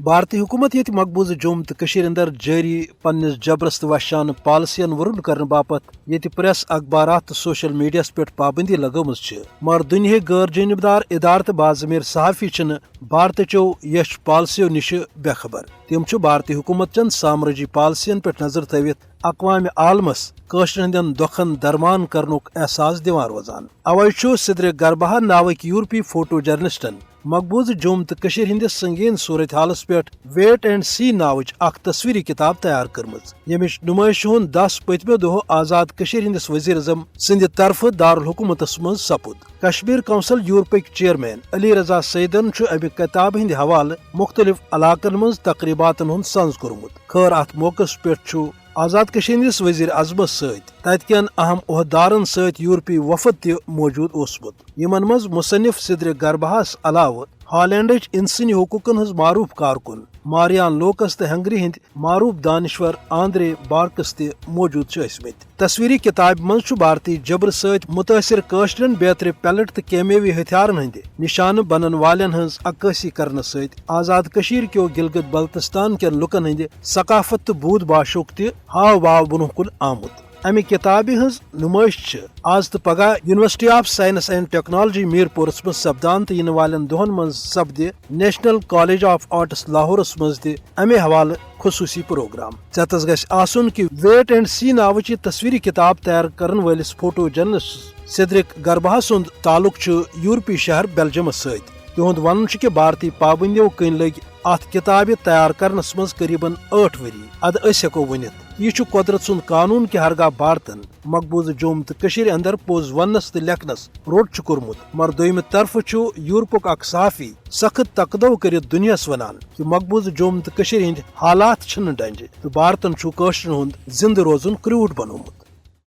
بھارتی حکومت یہ مقبوض جوم تو اندر جاری پنس جبرس تو وحشان پالسین ورن کرنے باپت یہ پریس اخبارات تو سوشل میڈیا پہ پابندی لگم مگر دنیا غیر جانبدار ادارہ تو باضمیر صحافی بھارت چو یش پالسیو نش بے خبر تم بھارتی حکومت چن سامرجی پالسین پہ نظر تھوت اقوام عالمس قشر ہندین دکھن درمان کرنک احساس دیوان روزان اوے صدر گربہا ناوک یورپی فوٹو جرنلسٹن مقبوض جوم تو ہندس سنگین صورت حالس پہ ویٹ اینڈ سی ناوچ اخ تصویری کتاب تیار کرمز یمچ نمائش ہند 10 پتمو دہو آزاد ہندس وزیر اعظم سند طرف دارالحکومتس من سپد کشمیر کونسل یورپک چیئرمین علی رضا سیدن امہ کتاب ہند حوالہ مختلف علاقن من تقریبات ہند سنز کورمت خیر ات موقع پہ آزاد ہندس وزیر اعظمس ست تت کین اہم عہدیدارن ست یورپی وفد تہ موجود اوسمت یمن مز مصنف صدر گربہس علاوہ ہالینڈچ انسانی حقوقن ہز معروف کارکن ماریان لوکس تو ہنگری ہند معروف دانشور آندرے بارکس تہ موجود ٲسمٕتۍ تصویری کتاب مز بھارتی جبر ست متاثر قشرن بیتر پیلٹ تو کیمیوی ہتھیارن ہند نشانہ بنن والن ہز عکاسی کرنے ست آزاد کشیر کیو گلگت بلتستان کین لکن ہند ثقافت تو بود باشوک تہ ہاو باو برہ کن آمت امہ کتاب ہز نمائش آز تو پگہ university of science and technology میر پورس مز سپدان تو ین والن دہن مز سپد نیشنل کالج آف آرٹس لاہورس مز تہ امہ حوالہ خصوصی پروگرام ژتس گژھِ آسن کہ ویٹ اینڈ سی ناوچ تصویری کتاب تیار کرن ولس فوٹو جرنلسٹ صدرک گربہا سند تعلق یورپی شہر بیلجمس ست تہد ون کہ بھارتی پابندیو کن لگ ات کتاب تیار کرنس مز قریباً 8 ؤری اد اس ہیکو ونت یہ قدرت سند قانون کہ ہرگاہ بھارتن مقبوض جوم تو اندر پوز ونس تو لکھنس روٹ کورمت مگر دویمہ طرف یورپک اخ صحافی سخت تقدو کرت دنیاس ونان کہ مقبوض جوم تو ہند حالات ڈنجہ تو بھارتن قشرن ہند زندہ روزن کروٹ بنومت